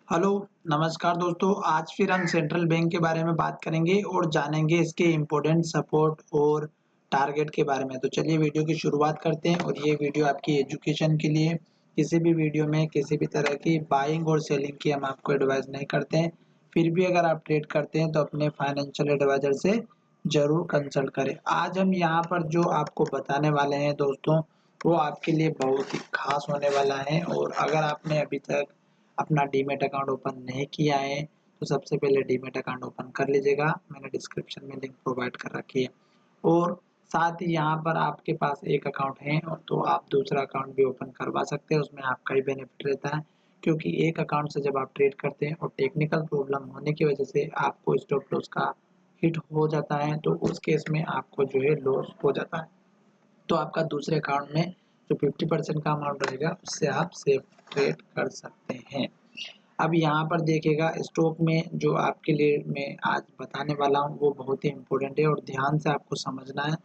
Hello, नमस्कार दोस्तों। आज फिर हम सेंट्रल बैंक के बारे में बात करेंगे और जानेंगे इसके इम्पोर्टेंट सपोर्ट और टारगेट के बारे में। तो चलिए वीडियो की शुरुआत करते हैं और ये वीडियो आपकी एजुकेशन के लिए। किसी भी वीडियो में किसी भी तरह की बाइंग और सेलिंग की हम आपको एडवाइस नहीं करते हैं। फिर भी अगर आप ट्रेड करते हैं तो अपने फाइनेंशियल एडवाइजर से ज़रूर कंसल्ट करें। आज हम यहाँ पर जो आपको बताने वाले हैं दोस्तों, वो आपके लिए बहुत ही खास होने वाला है। और अगर आपने अभी तक अपना डीमैट अकाउंट ओपन नहीं किया है तो सबसे पहले डीमैट अकाउंट ओपन कर लीजिएगा। मैंने डिस्क्रिप्शन में लिंक प्रोवाइड कर रखी है। और साथ ही यहाँ पर आपके पास एक अकाउंट है और तो आप दूसरा अकाउंट भी ओपन करवा सकते हैं। उसमें आपका ही बेनिफिट रहता है, क्योंकि एक अकाउंट से जब आप ट्रेड करते हैं और टेक्निकल प्रॉब्लम होने की वजह से आपको स्टॉप लॉस का हिट हो जाता है तो उस केस में आपको जो है लॉस हो जाता है। तो आपका दूसरे अकाउंट में जो 50% का अमाउंट रहेगा उससे आप सेफ ट्रेड कर सकते हैं। अब यहाँ पर देखिएगा, स्टॉक में जो आपके लिए मैं आज बताने वाला हूँ वो बहुत ही इम्पोर्टेंट है और ध्यान से आपको समझना है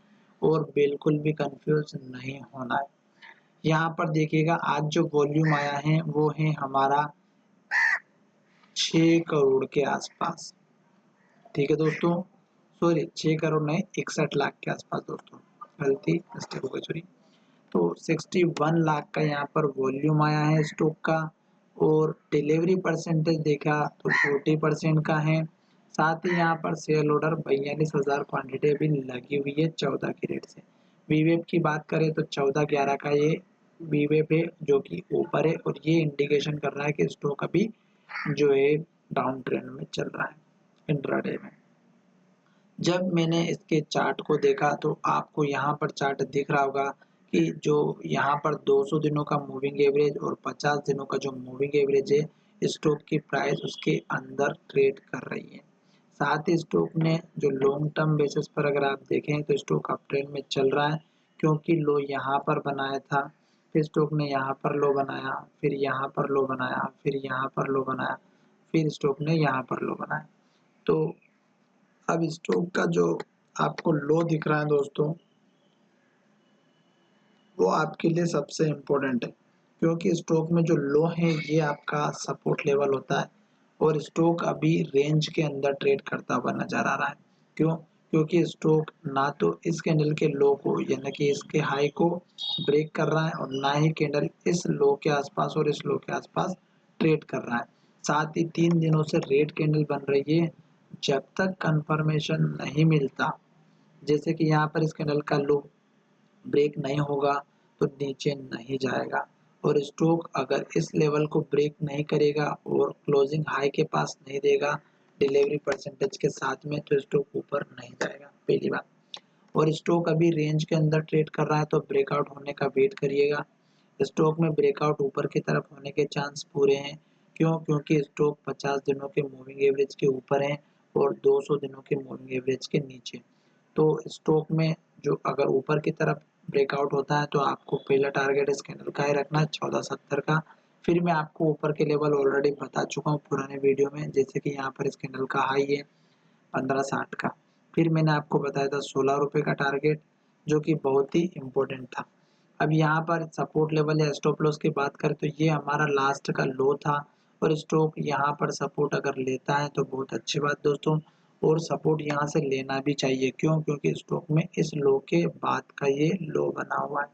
और बिल्कुल भी कंफ्यूज नहीं होना है। यहाँ पर देखिएगा, आज जो वॉल्यूम आया है वो है हमारा 6 करोड़ के आसपास। ठीक है दोस्तों, सॉरी 6 करोड़ नहीं, 61 लाख के आसपास दोस्तों, गलती मिस्टेक हो गई, सॉरी। तो 61 लाख का यहाँ पर वॉल्यूम आया है स्टॉक का। और डिलीवरी परसेंटेज देखा तो 40% का है। साथ ही यहाँ पर सेल ऑर्डर 42,000 क्वांटिटी भी लगी हुई है 14 की रेट से। वीवेप की बात करें तो 14-11 का ये वीवेप है जो कि ऊपर है और ये इंडिकेशन कर रहा है कि स्टॉक अभी जो है डाउन ट्रेंड में चल रहा है इंट्राडे में। जब मैंने इसके चार्ट को देखा तो आपको यहाँ पर चार्ट दिख रहा होगा कि जो यहाँ पर 200 दिनों का मूविंग एवरेज और 50 दिनों का जो मूविंग एवरेज है, स्टॉक की प्राइस उसके अंदर ट्रेड कर रही है। साथ ही स्टॉक ने जो लॉन्ग टर्म बेसिस पर अगर आप देखें तो स्टॉक अप ट्रेंड में चल रहा है, क्योंकि लो यहाँ पर बनाया था, फिर स्टॉक ने यहाँ पर लो बनाया, फिर यहाँ पर लो बनाया, फिर यहाँ पर लो बनाया, फिर स्टॉक ने यहाँ पर लो बनाया। तो अब स्टॉक का जो आपको लो दिख रहा है दोस्तों, वो आपके लिए सबसे इम्पोर्टेंट है, क्योंकि स्टॉक में जो लो है ये आपका सपोर्ट लेवल होता है और स्टॉक अभी रेंज के अंदर ट्रेड करता हुआ नजर आ रहा है। क्यों? क्योंकि स्टॉक ना तो इस कैंडल के लो को यानी कि इसके हाई को ब्रेक कर रहा है और ना ही कैंडल इस लो के आसपास और इस लो के आसपास ट्रेड कर रहा है। साथ ही 3 दिनों से रेड कैंडल बन रही है। जब तक कंफर्मेशन नहीं मिलता, जैसे कि यहाँ पर इस कैंडल का लो ब्रेक नहीं होगा तो नीचे नहीं जाएगा। और स्टॉक अगर इस लेवल को ब्रेक नहीं करेगा और क्लोजिंग हाई के पास नहीं देगा डिलीवरी परसेंटेज के साथ में, तो स्टॉक ऊपर नहीं जाएगा, पहली बात। और स्टॉक अभी रेंज के अंदर ट्रेड कर रहा है तो ब्रेकआउट होने का वेट करिएगा। स्टॉक में ब्रेकआउट ऊपर की तरफ होने के चांस पूरे हैं। क्यों? क्योंकि स्टॉक 50 दिनों के मूविंग एवरेज के ऊपर है और 200 दिनों के मूविंग एवरेज के नीचे। तो स्टॉक में जो अगर ऊपर की तरफ ब्रेकआउट होता है तो आपको पहला टारगेट इस कैंडल का ही रखना है 1470 का। फिर मैं आपको ऊपर के लेवल ऑलरेडी बता चुका हूँ पुराने वीडियो में, जैसे कि यहाँ पर इस कैंडल का हाई है 1560 का। फिर मैंने आपको बताया था 16 रुपये का टारगेट, जो कि बहुत ही इम्पोर्टेंट था। अब यहाँ पर सपोर्ट लेवल या स्टॉप लॉस की बात करें तो ये हमारा लास्ट का लो था और स्टॉक यहाँ पर सपोर्ट अगर लेता है तो बहुत अच्छी बात दोस्तों। और सपोर्ट यहाँ से लेना भी चाहिए। क्यों? क्योंकि स्टॉक में इस लो के बाद का ये लो बना हुआ है।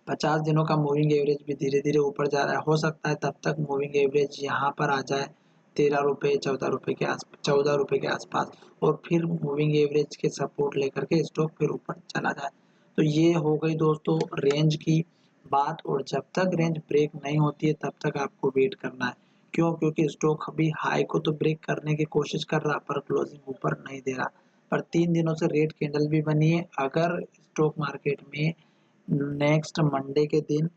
50 दिनों का मूविंग एवरेज भी धीरे धीरे ऊपर जा रहा है। हो सकता है तब तक मूविंग एवरेज यहाँ पर आ जाए 13 रुपये 14 रुपये के आस 14 रुपये के आसपास और फिर मूविंग एवरेज के सपोर्ट लेकर के स्टॉक फिर ऊपर चला जाए। तो ये हो गई दोस्तों रेंज की बात। और जब तक रेंज ब्रेक नहीं होती है तब तक आपको वेट करना है। क्यों? क्योंकि स्टॉक अभी हाई को तो ब्रेक करने की कोशिश कर रहा पर क्लोजिंग ऊपर नहीं दे रहा। पर 3 दिनों से रेड कैंडल भी बनी है। अगर स्टॉक मार्केट में नेक्स्ट मंडे के दिन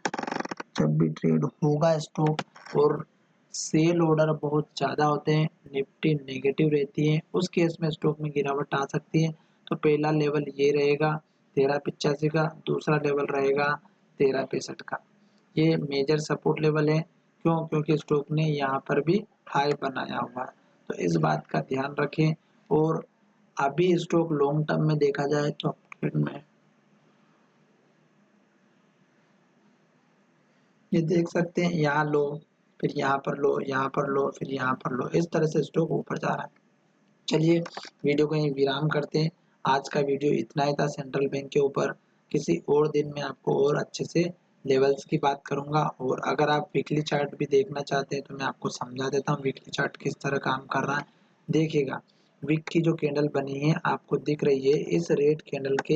जब भी ट्रेड होगा स्टॉक और सेल ऑर्डर बहुत ज़्यादा होते हैं, निफ्टी नेगेटिव रहती है, उस केस में स्टॉक में गिरावट आ सकती है। तो पहला लेवल ये रहेगा 1385 का, दूसरा लेवल रहेगा 1365 का। ये मेजर सपोर्ट लेवल है। क्यों? क्योंकि स्टॉक ने यहाँ पर भी हाई बनाया हुआ है। तो इस बात का ध्यान रखें। और अभी स्टॉक लॉन्ग टर्म में देखा जाए तो अपट्रेंड में ये देख सकते हैं, यहाँ लो फिर यहाँ पर लो, यहाँ पर लो, फिर यहाँ पर लो, इस तरह से स्टॉक ऊपर जा रहा है। चलिए वीडियो को यहीं विराम करते हैं। आज का वीडियो इतना ही था सेंट्रल बैंक के ऊपर। किसी और दिन मैं आपको और अच्छे से लेवल्स की बात करूंगा, और अगर आप वीकली चार्ट भी देखना चाहते हैं तो मैं आपको समझा देता हूँ वीकली चार्ट किस तरह काम कर रहा है। देखिएगा वीक की जो कैंडल बनी है आपको दिख रही है, इस रेड कैंडल के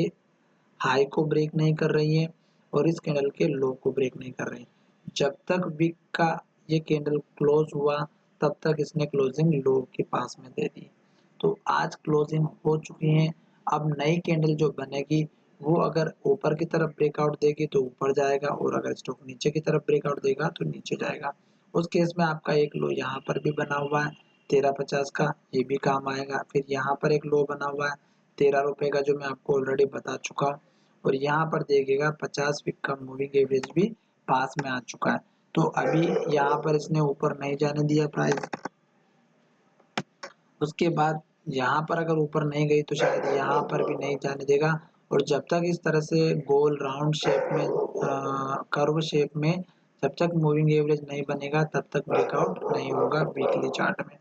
हाई को ब्रेक नहीं कर रही है और इस कैंडल के लो को ब्रेक नहीं कर रही है। जब तक वीक का ये कैंडल क्लोज हुआ तब तक इसने क्लोजिंग लो के पास में दे दी। तो आज क्लोजिंग हो चुकी है। अब नई कैंडल जो बनेगी वो अगर ऊपर की तरफ ब्रेकआउट देगी तो ऊपर जाएगा, और अगर स्टॉक नीचे की तरफ ब्रेकआउट देगा तो नीचे जाएगा। उस केस में आपका एक लो यहाँ पर भी बना हुआ है 13.50 का, ये भी काम आएगा। फिर यहाँ पर एक लो बना हुआ है 13 रुपए का, जो मैं आपको ऑलरेडी बता चुका हूँ। और यहाँ पर देखिएगा 50 वीक का मूविंग एवरेज भी पास में आ चुका है। तो अभी यहाँ पर इसने ऊपर नहीं जाने दिया प्राइस, उसके बाद यहाँ पर अगर ऊपर नहीं गई तो शायद यहाँ पर भी नहीं जाने देगा। और जब तक इस तरह से गोल राउंड शेप में कर्व शेप में जब तक मूविंग एवरेज नहीं बनेगा तब तक ब्रेकआउट नहीं होगा वीकली चार्ट में।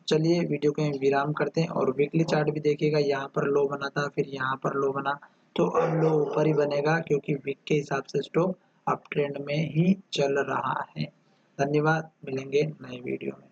चलिए वीडियो को विराम करते हैं, और वीकली चार्ट भी देखिएगा। यहाँ पर लो बना था, फिर यहाँ पर लो बना, तो अब लो ऊपर ही बनेगा क्योंकि वीक के हिसाब से स्टॉक अप ट्रेंड में ही चल रहा है। धन्यवाद, मिलेंगे नए वीडियो में।